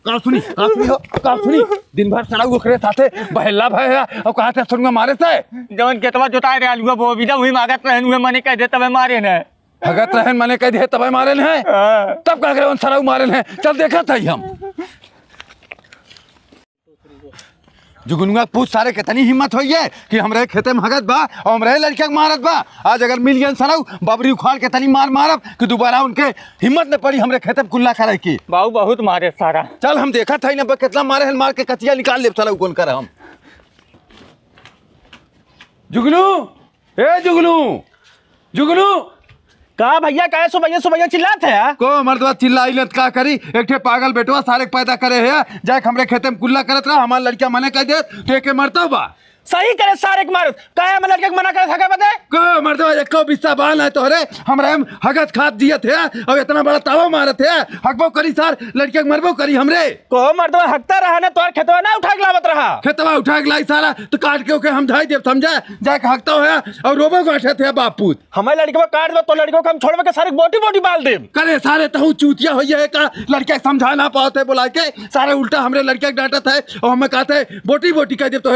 का सुनी दिन भर सड़क ओकरे साथे बहेला भया और कहा थे सुनगा मारे से जवन केतवा जोताए रे आलूआ वो बिना वही मागत रहन हुए मने कह दे तबे मारे ने भगत रहन मने कह दे तबे मारे हैं तब का करे उन सड़क मारे हैं चल देखा था हम जुगनुआ पूछ सारे कितनी हिम्मत होई है कि हमरे खेते में हगत बा और हमरे लड़के मारत बा आज अगर मिल गए सराउ बबरी उखाड़ के तनी मारब कि दोबारा उनके हिम्मत न पड़ी हमरे खेते में कुल्ला करे की बाबू बहुत मारे सारा चल हम देखा था ना कितना मारे हैं मार के कचिया निकाल ले चलो कौन कर हम जुगनू ए जुगनू जुगनू का भैया काहे सुबह चिल्लात है को मर्दवा चिल्लाई लत का करी एक ठे पागल बेटवा सारे पैदा करे है जाए हमरे खेते में कुल्ला करत रहा हमार लड़का मने कह दे तो के मरता बा सही करे सारे के मारत काहे मन लड़के मना करे थका बते को मर्दवा एको बिस्सा बाल है तोहरे हमरे हम हगत खात दियत है और इतना बड़ा तावा मारत है हकबो करी सार लड़के के मरबो करी हमरे को मर्दवा हकता रहा ने तोर खेतवा ना उठा के लावत रहा खेतवा उठा के लाई सारा तो काट के ओके हम धाई देव समझा जाके हकता है और रोबो गाठे थे बापूत हमारे लड़के को काट दो तो लड़कों को हम छोड़वे के सारे बोटी बोटी बाल दे करे सारे तहु चूतिया होई है का लड़के समझा ना पाते बुला के सारे उल्टा हमरे लड़के के डांटत है और हमें कहते बोटी बोटी कह दे तो